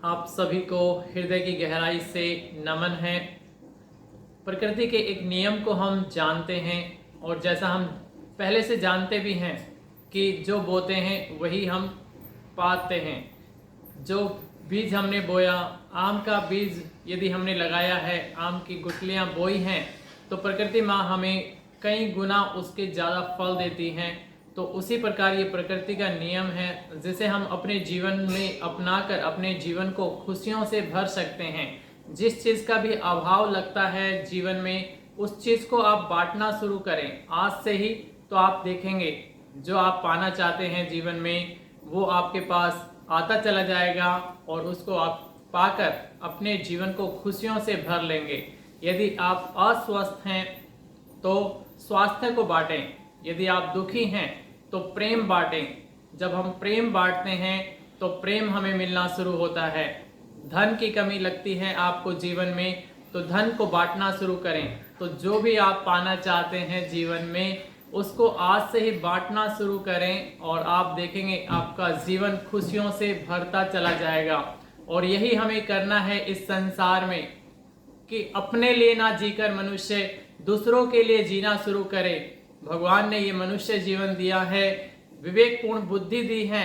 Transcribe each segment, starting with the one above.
आप सभी को हृदय की गहराई से नमन है। प्रकृति के एक नियम को हम जानते हैं और जैसा हम पहले से जानते भी हैं कि जो बोते हैं वही हम पाते हैं। जो बीज हमने बोया, आम का बीज यदि हमने लगाया है, आम की गुठलियाँ बोई हैं, तो प्रकृति माँ हमें कई गुना उसके ज़्यादा फल देती हैं। तो उसी प्रकार ये प्रकृति का नियम है जिसे हम अपने जीवन में अपनाकर अपने जीवन को खुशियों से भर सकते हैं। जिस चीज़ का भी अभाव लगता है जीवन में, उस चीज़ को आप बांटना शुरू करें आज से ही, तो आप देखेंगे जो आप पाना चाहते हैं जीवन में वो आपके पास आता चला जाएगा और उसको आप पाकर अपने जीवन को खुशियों से भर लेंगे। यदि आप अस्वस्थ हैं तो स्वास्थ्य को बांटें, यदि आप दुखी हैं तो प्रेम बांटें। जब हम प्रेम बांटते हैं तो प्रेम हमें मिलना शुरू होता है। धन की कमी लगती है आपको जीवन में, तो धन को बांटना शुरू करें। तो जो भी आप पाना चाहते हैं जीवन में, उसको आज से ही बांटना शुरू करें और आप देखेंगे आपका जीवन खुशियों से भरता चला जाएगा। और यही हमें करना है इस संसार में कि अपने लिए ना जीकर मनुष्य दूसरों के लिए जीना शुरू करे। भगवान ने ये मनुष्य जीवन दिया है, विवेकपूर्ण बुद्धि दी है।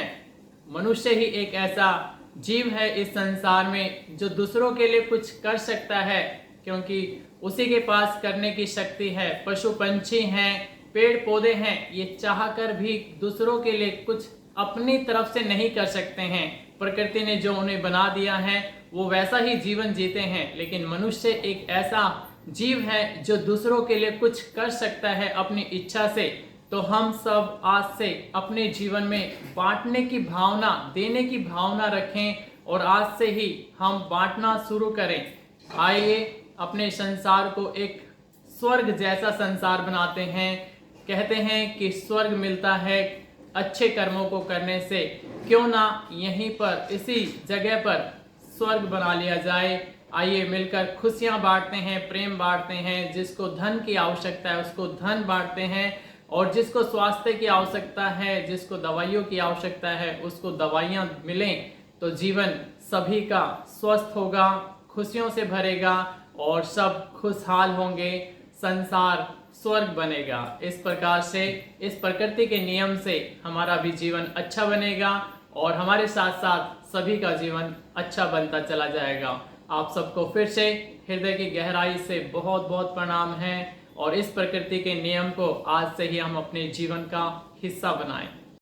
मनुष्य ही एक ऐसा जीव है इस संसार में जो दूसरों के लिए कुछ कर सकता है, क्योंकि उसी के पास करने की शक्ति है। पशु पंछी हैं, पेड़ पौधे हैं, ये चाहकर भी दूसरों के लिए कुछ अपनी तरफ से नहीं कर सकते हैं। प्रकृति ने जो उन्हें बना दिया है वो वैसा ही जीवन जीते हैं, लेकिन मनुष्य एक ऐसा जीव है जो दूसरों के लिए कुछ कर सकता है अपनी इच्छा से। तो हम सब आज से अपने जीवन में बांटने की भावना, देने की भावना रखें और आज से ही हम बांटना शुरू करें। आइए अपने संसार को एक स्वर्ग जैसा संसार बनाते हैं। कहते हैं कि स्वर्ग मिलता है अच्छे कर्मों को करने से, क्यों ना यहीं पर इसी जगह पर स्वर्ग बना लिया जाए। आइए मिलकर खुशियां बांटते हैं, प्रेम बांटते हैं। जिसको धन की आवश्यकता है उसको धन बांटते हैं, और जिसको स्वास्थ्य की आवश्यकता है, जिसको दवाइयों की आवश्यकता है, उसको दवाइयां मिलें। तो जीवन सभी का स्वस्थ होगा, खुशियों से भरेगा और सब खुशहाल होंगे, संसार स्वर्ग बनेगा। इस प्रकार से इस प्रकृति के नियम से हमारा भी जीवन अच्छा बनेगा और हमारे साथ साथ सभी का जीवन अच्छा बनता चला जाएगा। आप सबको फिर से हृदय की गहराई से बहुत बहुत प्रणाम है और इस प्रकृति के नियम को आज से ही हम अपने जीवन का हिस्सा बनाएं।